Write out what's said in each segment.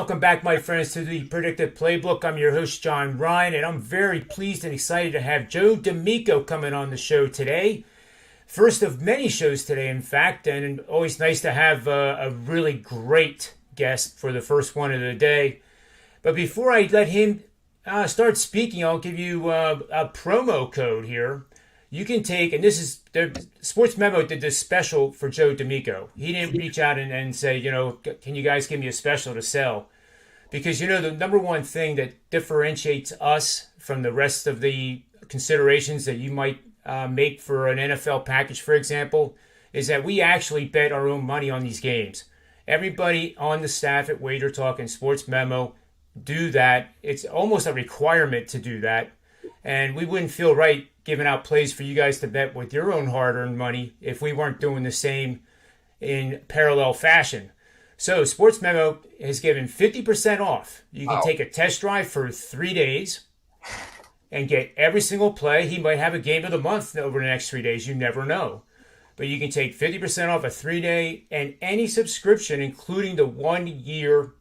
Welcome back, my friends, to the Predictive Playbook. I'm your host, John Ryan, and I'm very pleased and excited to have Joe D'Amico coming on the show today. First of many shows today, in fact, and always nice to have a really great guest for the first one of the day. But before I let him start speaking, I'll give you a promo code here. You can take, and this is, Sportsmemo did this special for Joe D'Amico. He didn't reach out and say, can you guys give me a special to sell? Because, the number one thing that differentiates us from the rest of the considerations that you might make for an NFL package, for example, is that we actually bet our own money on these games. Everybody on the staff at Wager Talk and Sportsmemo do that. It's almost a requirement to do that. And we wouldn't feel right giving out plays for you guys to bet with your own hard-earned money if we weren't doing the same in parallel fashion. So Sportsmemo has given 50% off. You can take a test drive for 3 days and get every single play. He might have a game of the month over the next 3 days. You never know. But you can take 50% off a 3-day and any subscription, including the 1-year,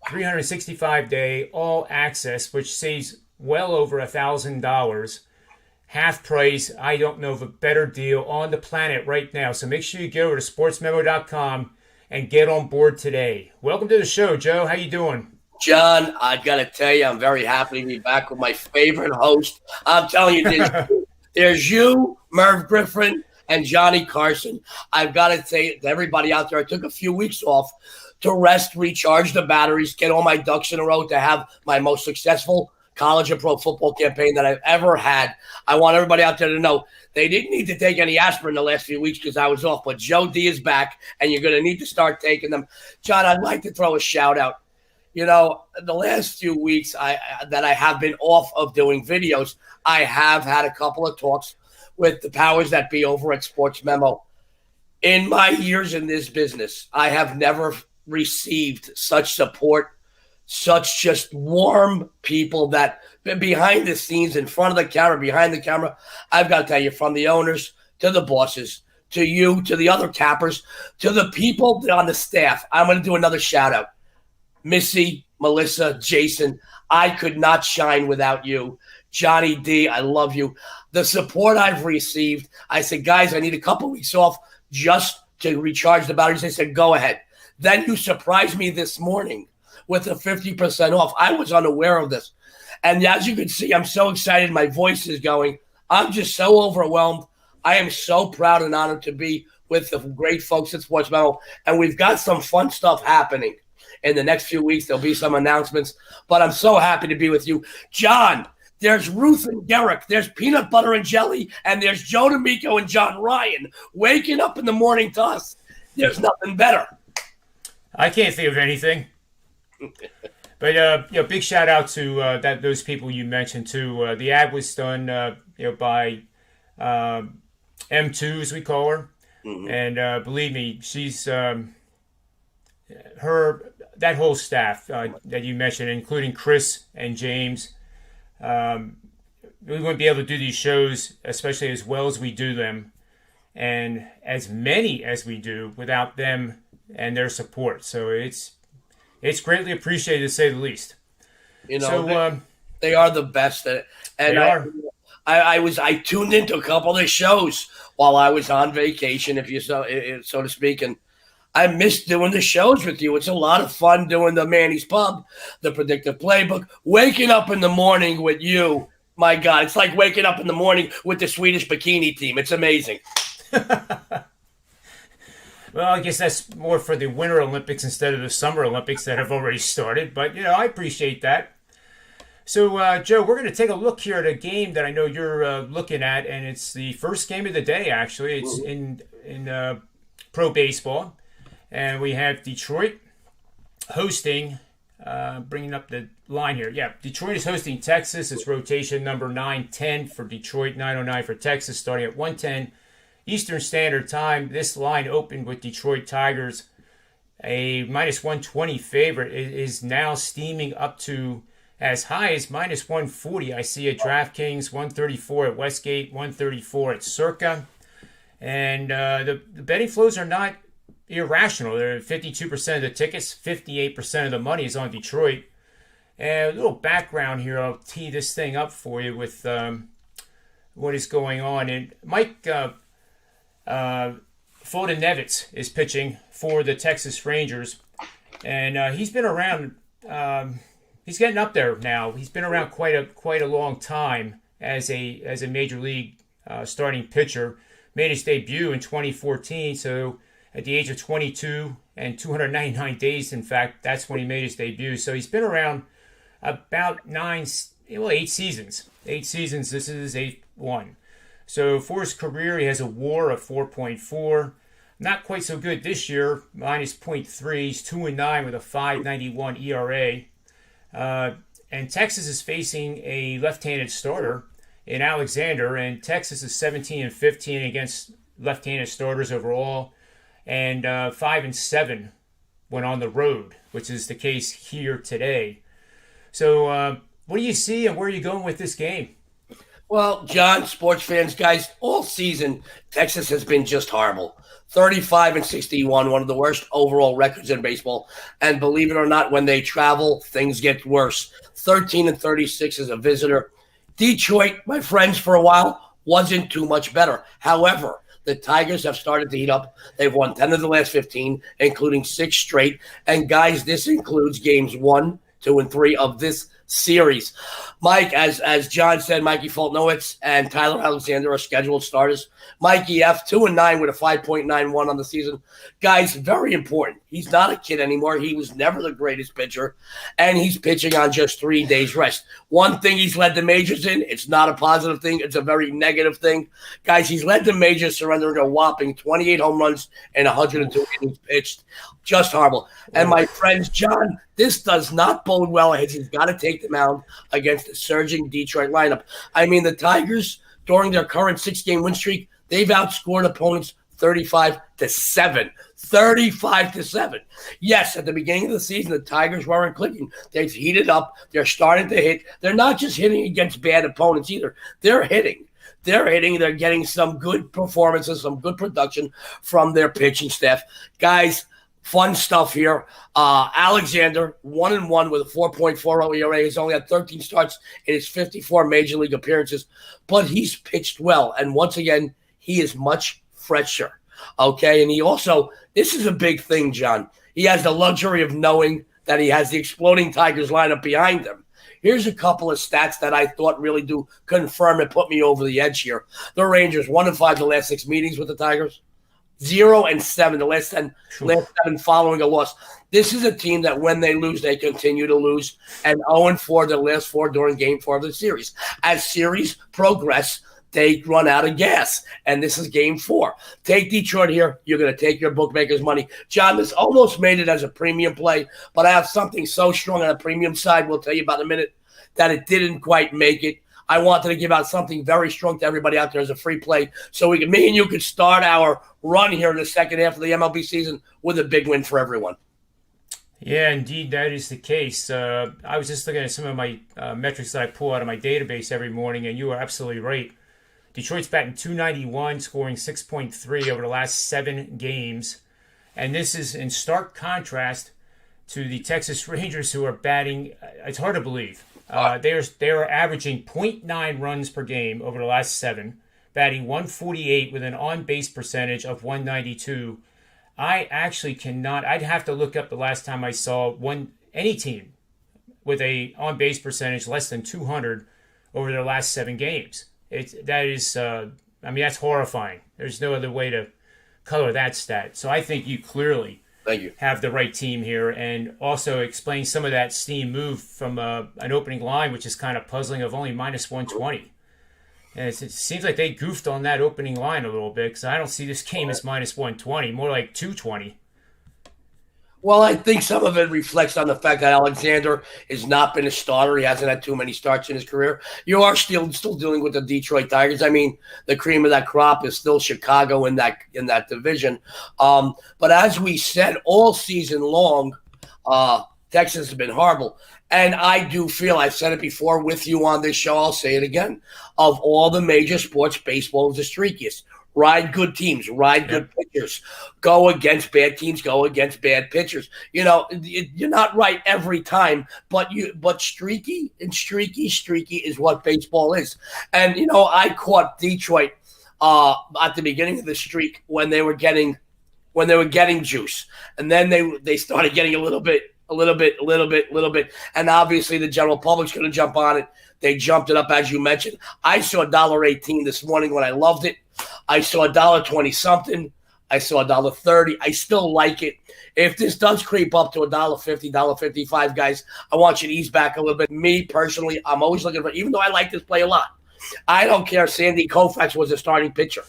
365-day all access, which saves well over $1,000. Half price. I don't know of a better deal on the planet right now. So make sure you go over to sportsmemo.com and get on board today. Welcome to the show, Joe. How you doing? John, I got to tell you, I'm very happy to be back with my favorite host. I'm telling you, there's you, Merv Griffin, and Johnny Carson. I've got to say to everybody out there, I took a few weeks off to rest, recharge the batteries, get all my ducks in a row to have my most successful college and pro football campaign that I've ever had. I want everybody out there to know they didn't need to take any aspirin the last few weeks because I was off, but Joe D is back, and you're going to need to start taking them. John, I'd like to throw a shout out. The last few weeks that I have been off of doing videos, I have had a couple of talks with the powers that be over at Sportsmemo. In my years in this business, I have never received such support, such just warm people that behind the scenes, in front of the camera, behind the camera. I've got to tell you, from the owners to the bosses, to you, to the other cappers, to the people on the staff. I'm going to do another shout out. Missy, Melissa, Jason, I could not shine without you. Johnny D, I love you. The support I've received, I said, guys, I need a couple weeks off just to recharge the batteries. They said, go ahead. Then you surprised me this morning with the 50% off. I was unaware of this. And as you can see, I'm so excited. My voice is going. I'm just so overwhelmed. I am so proud and honored to be with the great folks at Sportsmemo. And we've got some fun stuff happening in the next few weeks. There'll be some announcements. But I'm so happy to be with you. John, there's Ruth and Derek. There's Peanut Butter and Jelly. And there's Joe D'Amico and John Ryan waking up in the morning to us. There's nothing better. I can't think of anything. But big shout out to those people you mentioned too. The ad was done by M2, as we call her, and believe me, she's that whole staff that you mentioned, including Chris and James. We wouldn't be able to do these shows, especially as well as we do them, and as many as we do, without them and their support. So it's greatly appreciated, to say the least. They are the best at it. And I tuned into a couple of their shows while I was on vacation, if you so to speak, and I missed doing the shows with you. It's a lot of fun doing the Manny's Pub, the Predictive Playbook, waking up in the morning with you. My God, it's like waking up in the morning with the Swedish bikini team. It's amazing. Well, I guess that's more for the Winter Olympics instead of the Summer Olympics that have already started. But, I appreciate that. So, Joe, we're going to take a look here at a game that I know you're looking at, and it's the first game of the day, actually. It's in pro baseball. And we have Detroit hosting, bringing up the line here. Yeah, Detroit is hosting Texas. It's rotation number 910 for Detroit, 909 for Texas, starting at 110. Eastern Standard Time. This line opened with Detroit Tigers, a minus 120 favorite. It is now steaming up to as high as minus 140. I see at DraftKings, 134 at Westgate, 134 at Circa. And the betting flows are not irrational. They're 52% of the tickets, 58% of the money is on Detroit. And a little background here, I'll tee this thing up for you with what is going on. And Mike Foltynewicz is pitching for the Texas Rangers, and he's been around. He's getting up there now. He's been around quite a long time as a major league starting pitcher. Made his debut in 2014, so at the age of 22 and 299 days, in fact, that's when he made his debut. So he's been around about 8 seasons. 8 seasons. This is his 8th one. So for his career, he has a WAR of 4.4. Not quite so good this year, minus .3. He's 2-9 with a 5.91 ERA. And Texas is facing a left-handed starter in Alexander, and Texas is 17-15 against left-handed starters overall, and 5-7 when on the road, which is the case here today. So, what do you see, and where are you going with this game? Well, John, sports fans, guys, all season, Texas has been just horrible. 35-61, one of the worst overall records in baseball. And believe it or not, when they travel, things get worse. 13-36 as a visitor. Detroit, my friends, for a while, wasn't too much better. However, the Tigers have started to heat up. They've won 10 of the last 15, including 6 straight. And, guys, this includes games 1, 2, and 3 of this series. Mike, as John said, Mikey Foltynewicz and Tyler Alexander are scheduled starters. Mikey F, 2-9 with a 5.91 on the season. Guys, very important. He's not a kid anymore. He was never the greatest pitcher, and he's pitching on just 3 days rest. One thing he's led the majors in, it's not a positive thing. It's a very negative thing. Guys, he's led the majors surrendering a whopping 28 home runs and 102 innings pitched. Just horrible. And my friends, John, this does not bode well as he's got to take the mound against the surging Detroit lineup. I mean, the Tigers, during their current 6-game win streak, they've outscored opponents 35-7. 35-7. Yes, at the beginning of the season, the Tigers weren't clicking. They've heated up. They're starting to hit. They're not just hitting against bad opponents either. They're hitting. They're getting some good performances, some good production from their pitching staff. Guys, fun stuff here. Alexander, 1-1 with a 4.40 ERA. He's only had 13 starts in his 54 major league appearances, but he's pitched well. And once again, he is much fresher. Okay, and he also, this is a big thing, John. He has the luxury of knowing that he has the exploding Tigers lineup behind him. Here's a couple of stats that I thought really do confirm and put me over the edge here. The Rangers, 1-5 the last 6 meetings with the Tigers. 0-7 the last 7 following a loss. This is a team that when they lose, they continue to lose, and 0-4 the last 4 during Game 4 of the series. As series progress, they run out of gas, and this is Game 4. Take Detroit here. You're going to take your bookmaker's money. John, this almost made it as a premium play, but I have something so strong on the premium side, we'll tell you about in a minute, that it didn't quite make it. I wanted to give out something very strong to everybody out there as a free play so me and you could start our run here in the second half of the MLB season with a big win for everyone. Yeah, indeed, that is the case. I was just looking at some of my metrics that I pull out of my database every morning, and you are absolutely right. Detroit's batting .291, scoring 6.3 over the last 7 games. And this is in stark contrast to the Texas Rangers, who are batting, it's hard to believe. They are averaging .9 runs per game over the last 7, batting .148 with an on-base percentage of .192. I actually cannot. I'd have to look up the last time I saw any team with a on-base percentage less than 200 over their last 7 games. That's horrifying. There's no other way to color that stat. So I think you clearly have the right team here, and also explain some of that steam move from an opening line, which is kind of puzzling, of only minus 120. And it seems like they goofed on that opening line a little bit, because I don't see this game as minus 120, more like 220. Well, I think some of it reflects on the fact that Alexander has not been a starter. He hasn't had too many starts in his career. You are still dealing with the Detroit Tigers. I mean, the cream of that crop is still Chicago in that division. But as we said all season long, Texas has been horrible. And I do feel, I've said it before with you on this show, I'll say it again, of all the major sports, baseball is the streakiest. Ride good teams, ride good pitchers, go against bad teams, go against bad pitchers. You're not right every time, but streaky is what baseball is. And I caught Detroit at the beginning of the streak when they were getting juice, and then they started getting a little bit, and obviously the general public's going to jump on it. They jumped it up, as you mentioned. I saw $1.18 this morning when I loved it. I saw $1.20 something. I saw $1.30. I still like it. If this does creep up to $1.50, $1.55, guys, I want you to ease back a little bit. Me personally, I'm always looking for, even though I like this play a lot, I don't care if Sandy Koufax was a starting pitcher.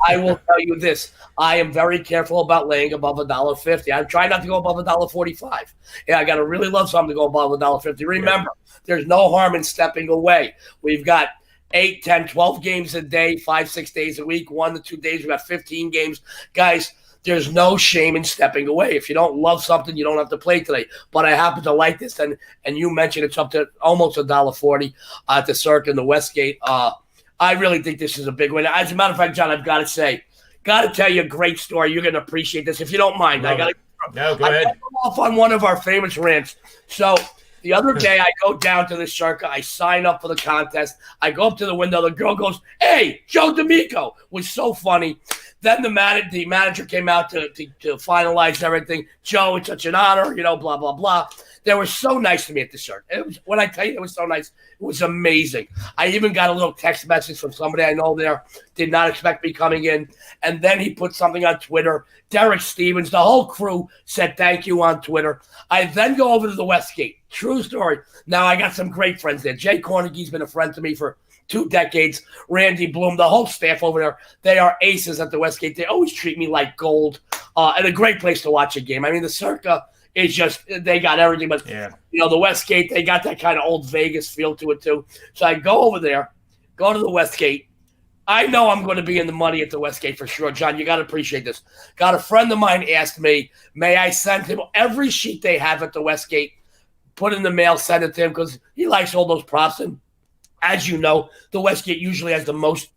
I will tell you this. I am very careful about laying above $1.50. I'm trying not to go above $1.45. Yeah, I got to really love something to go above $1.50. Remember, there's no harm in stepping away. We've got 8, 10, 12 games a day, 5, 6 days a week, 1 to 2 days. We've got 15 games. Guys, there's no shame in stepping away. If you don't love something, you don't have to play today. But I happen to like this, and you mentioned it's up to almost $1.40 at the Cirque in the Westgate. I really think this is a big win. As a matter of fact, John, I've got to tell you a great story. You're going to appreciate this. If you don't mind, go ahead. I got off on one of our famous rants. So the other day I go down to the Circa. I sign up for the contest. I go up to the window. The girl goes, "Hey, Joe D'Amico." It was so funny. Then the manager came out to finalize everything. "Joe, it's such an honor, blah, blah, blah." They were so nice to me at the Cirque. When I tell you it was so nice, it was amazing. I even got a little text message from somebody I know there. Did not expect me coming in. And then he put something on Twitter. Derek Stevens, the whole crew said thank you on Twitter. I then go over to the Westgate. True story. Now, I got some great friends there. Jay Cornegie's been a friend to me for 2 decades. Randy Bloom, the whole staff over there, they are aces at the Westgate. They always treat me like gold. And a great place to watch a game. I mean, the Circa is just, they got everything. But, the Westgate, they got that kind of old Vegas feel to it, too. So I go over there, go to the Westgate. I know I'm going to be in the money at the Westgate for sure. John, you got to appreciate this. Got a friend of mine asked me, may I send him every sheet they have at the Westgate, put in the mail, send it to him, because he likes all those props. And as you know, the Westgate usually has the most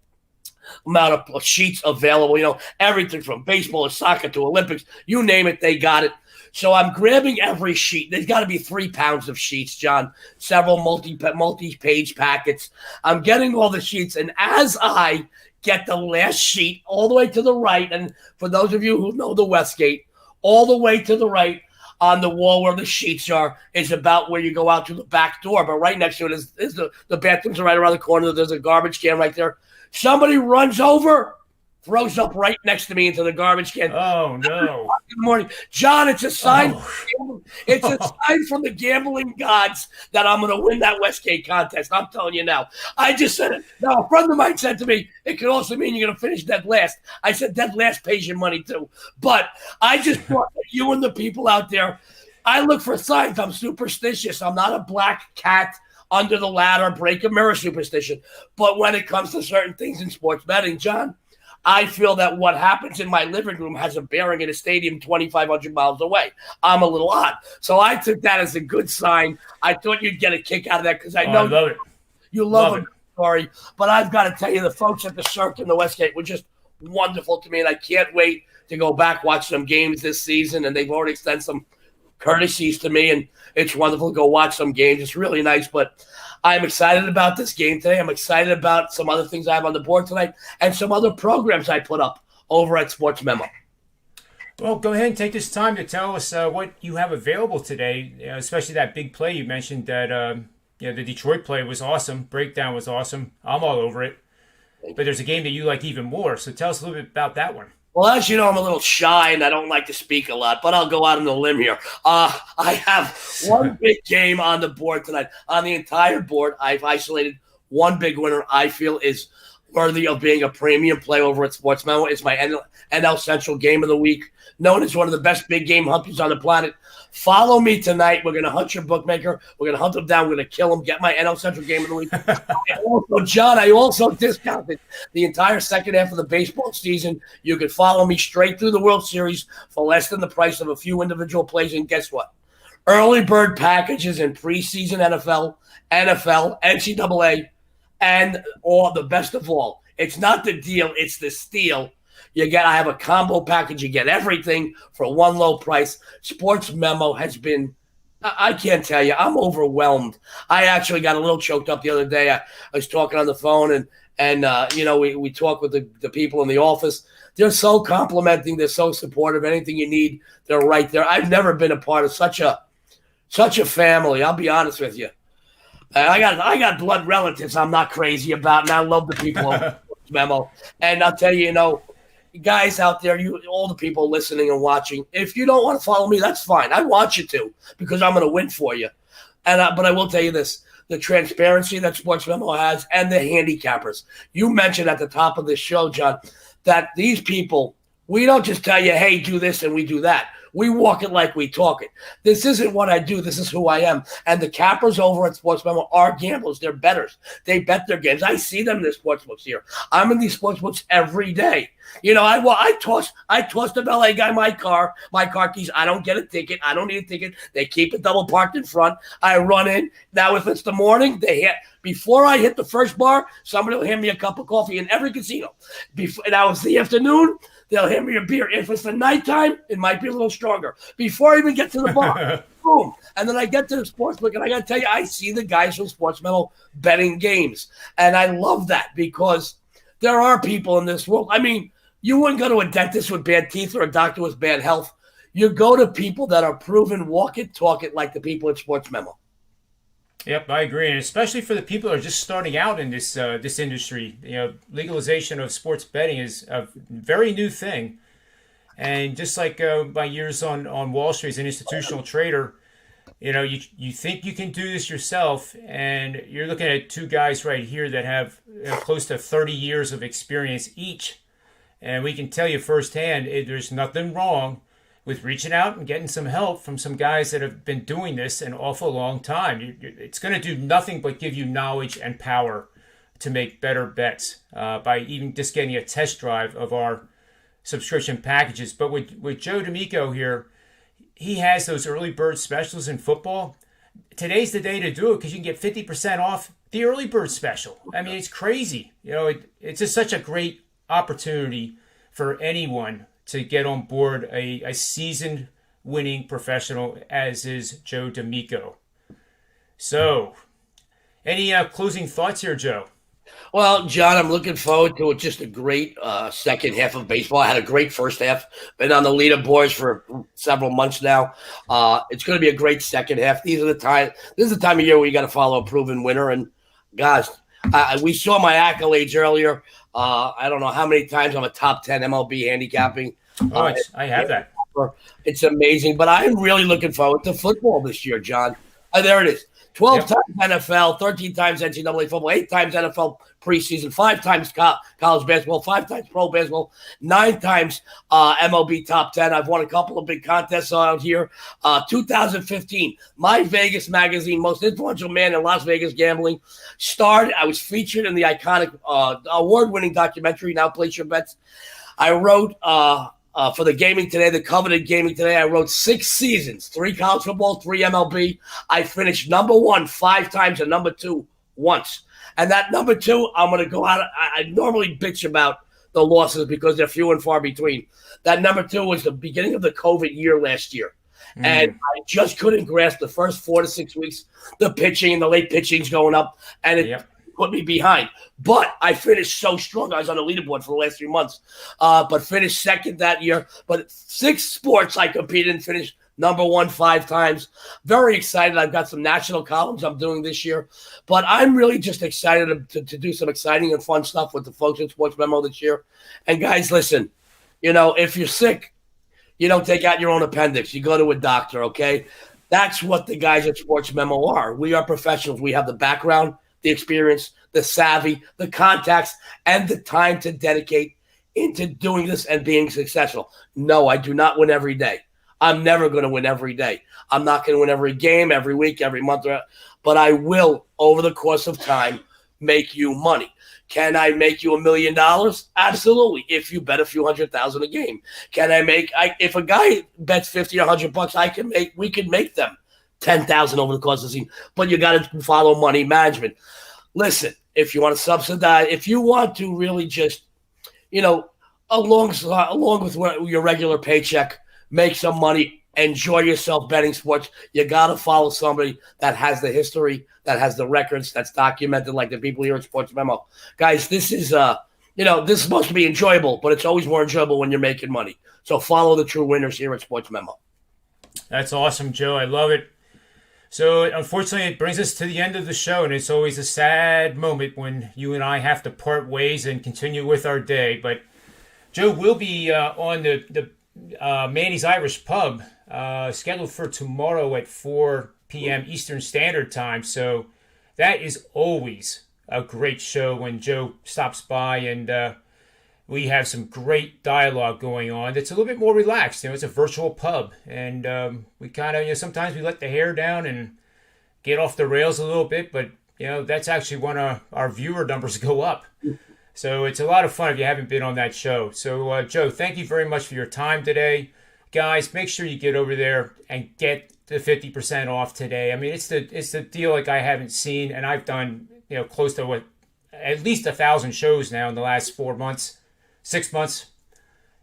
amount of sheets available. Everything from baseball to soccer to Olympics, you name it, they got it. So I'm grabbing every sheet. There's got to be 3 pounds of sheets, John, several multi-page packets. I'm getting all the sheets, and as I get the last sheet all the way to the right, and for those of you who know the Westgate, all the way to the right on the wall where the sheets are is about where you go out to the back door. But right next to it is the bathrooms are right around the corner. There's a garbage can right there. Somebody runs over, throws up right next to me into the garbage can. Oh, no. Good morning. John, it's a sign. It's a sign from the gambling gods that I'm going to win that Westgate contest. I'm telling you now. I just said it. Now, a friend of mine said to me, it could also mean you're going to finish dead last. I said dead last pays your money too. But I just thought that you and the people out there, I look for signs. I'm superstitious. I'm not a black cat under the ladder, break a mirror superstition. But when it comes to certain things in sports betting, John, I feel that what happens in my living room has a bearing in a stadium 2,500 miles away. I'm a little odd. So I took that as a good sign. I thought you'd get a kick out of that because I know I love it. You love a story. But I've got to tell you, the folks at the Cirque and the Westgate were just wonderful to me, and I can't wait to go back, watch some games this season, and they've already extended some courtesies to me, and it's wonderful to go watch some games. It's really nice, but I'm excited about this game today. I'm excited about some other things I have on the board tonight and some other programs I put up over at Sportsmemo. Well, go ahead and take this time to tell us what you have available today, especially that big play you mentioned that the Detroit play was awesome. Breakdown was awesome. I'm all over it. But there's a game that you like even more, so tell us a little bit about that one. Well, as you know, I'm a little shy and I don't like to speak a lot, but I'll go out on a limb here. I have one big game on the board tonight. On the entire board, I've isolated one big winner I feel is worthy of being a premium play over at Sportsmemo. It's my NL Central game of the week, known as one of the best big game hunters on the planet. Follow me tonight. We're going to hunt your bookmaker. We're going to hunt him down. We're going to kill him, get my NL Central game of the week. I also discounted the entire second half of the baseball season. You can follow me straight through the World Series for less than the price of a few individual plays. And guess what? Early bird packages in preseason NFL, NCAA, and all the best of all It's not the deal, it's the steal. I have a combo package. You get everything for one low price. Sportsmemo has been, I can't tell you, I'm overwhelmed. I actually got a little choked up the other day. I was talking on the phone, and we talk with the people in the office. They're so complimenting. They're so supportive. Anything you need, they're right there. I've never been a part of such a family. I'll be honest with you. I got blood relatives I'm not crazy about, and I love the people of Memo. And I'll tell you, guys out there, all the people listening and watching, if you don't want to follow me, that's fine. I want you to, because I'm going to win for you. But I will tell you this. The transparency that Sportsmemo has, and the handicappers. You mentioned at the top of this show, John, that these people, we don't just tell you, hey, do this and we do that. We walk it like we talk it. This isn't what I do. This is who I am. And the cappers over at Sportsmemo are gamblers. They're bettors. They bet their games. I see them in the sportsbooks here. I'm in these sportsbooks every day. I tossed the LA guy my car keys. I don't get a ticket. I don't need a ticket. They keep it double parked in front. I run in. Now, if it's the morning, before I hit the first bar, somebody will hand me a cup of coffee in every casino. Now it's the afternoon. They'll hand me a beer. If it's the nighttime, it might be a little stronger. Before I even get to the bar, boom. And then I get to the sportsbook, and I got to tell you, I see the guys from Sportsmemo betting games. And I love that, because there are people in this world. I mean, you wouldn't go to a dentist with bad teeth or a doctor with bad health. You go to people that are proven, walk it, talk it, like the people at Sportsmemo. Yep, I agree, and especially for the people who are just starting out in this industry. Legalization of sports betting is a very new thing, and just like my years on Wall Street as an institutional trader, you think you can do this yourself, and you're looking at two guys right here that have close to 30 years of experience each, and we can tell you firsthand, there's nothing wrong with reaching out and getting some help from some guys that have been doing this an awful long time. It's going to do nothing but give you knowledge and power to make better bets by even just getting a test drive of our subscription packages. But with Joe D'Amico here, he has those early bird specials in football. Today's the day to do it, because you can get 50% off the early bird special. I mean, it's crazy. It's just such a great opportunity for anyone to get on board a seasoned winning professional, as is Joe D'Amico. So, any closing thoughts here, Joe? Well, John, I'm looking forward to just a great second half of baseball. I had a great first half. Been on the leaderboards for several months now. It's going to be a great second half. This is the time of year where you got to follow a proven winner. And gosh, we saw my accolades earlier. I don't know how many times I'm a top 10 MLB handicapping. I have that. It's amazing. But I'm really looking forward to football this year, John. There it is. 12 times NFL, 13 times NCAA football, 8 times NFL preseason, 5 times college basketball, 5 times pro basketball, 9 times MLB top 10. I've won a couple of big contests out here. 2015, My Vegas magazine, most influential man in Las Vegas gambling, starred. I was featured in the iconic award-winning documentary, Now Place Your Bets. I wrote for the Gaming Today, the coveted Gaming Today, I wrote 6 seasons, 3 college football, 3 MLB. I finished number 1 5 times and number 2 once. And that number 2, I'm going to go out. I normally bitch about the losses because they're few and far between. That number 2 was the beginning of the COVID year last year. And I just couldn't grasp the first 4 to 6 weeks, the pitching and the late pitching's going up. And it put me behind. But I finished so strong. I was on the leaderboard for the last 3 months, but finished second that year. But 6 sports I competed in, finished number 1 5 times. Very excited. I've got some national columns I'm doing this year. But I'm really just excited to do some exciting and fun stuff with the folks at Sportsmemo this year. And guys, listen, if you're sick, you don't take out your own appendix. You go to a doctor, okay? That's what the guys at Sportsmemo are. We are professionals. We have the background, the experience, the savvy, the contacts, and the time to dedicate into doing this and being successful. No, I do not win every day. I'm never going to win every day. I'm not going to win every game, every week, every month, but I will, over the course of time, make you money. Can I make you $1 million? Absolutely. If you bet a few $100,000 a game. Can I make, if a guy bets 50 or $100, we can make them $10,000 over the course of the season, but you got to follow money management. Listen, if you want to subsidize, if you want to really just, you know, along with your regular paycheck, make some money, enjoy yourself betting sports, you got to follow somebody that has the history, that has the records, that's documented, like the people here at Sportsmemo. Guys, this is this is supposed to be enjoyable, but it's always more enjoyable when you're making money. So follow the true winners here at Sportsmemo. That's awesome, Joe. I love it. So unfortunately, it brings us to the end of the show, and it's always a sad moment when you and I have to part ways and continue with our day. But Joe will be on the Manny's Irish Pub, scheduled for tomorrow at 4 p.m. Eastern Standard Time. So that is always a great show when Joe stops by, and we have some great dialogue going on. It's a little bit more relaxed. It's a virtual pub, and we kind of, sometimes we let the hair down and get off the rails a little bit, but that's actually when our viewer numbers go up. So it's a lot of fun if you haven't been on that show. So Joe, thank you very much for your time today. Guys, make sure you get over there and get the 50% off today. I mean, it's the deal like I haven't seen, and I've done close to at least 1,000 shows now in the last 6 months,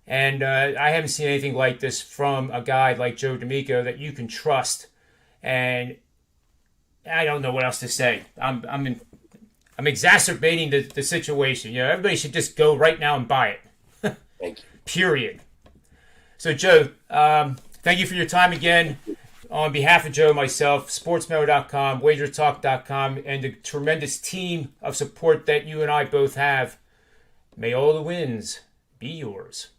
and I haven't seen anything like this from a guy like Joe D'Amico that you can trust. And I don't know what else to say. I'm exacerbating the situation. Everybody should just go right now and buy it. Thank you. Period. So Joe, thank you for your time again. On behalf of Joe, myself, sportsmemo.com, wagertalk.com, and the tremendous team of support that you and I both have, may all the wins be yours.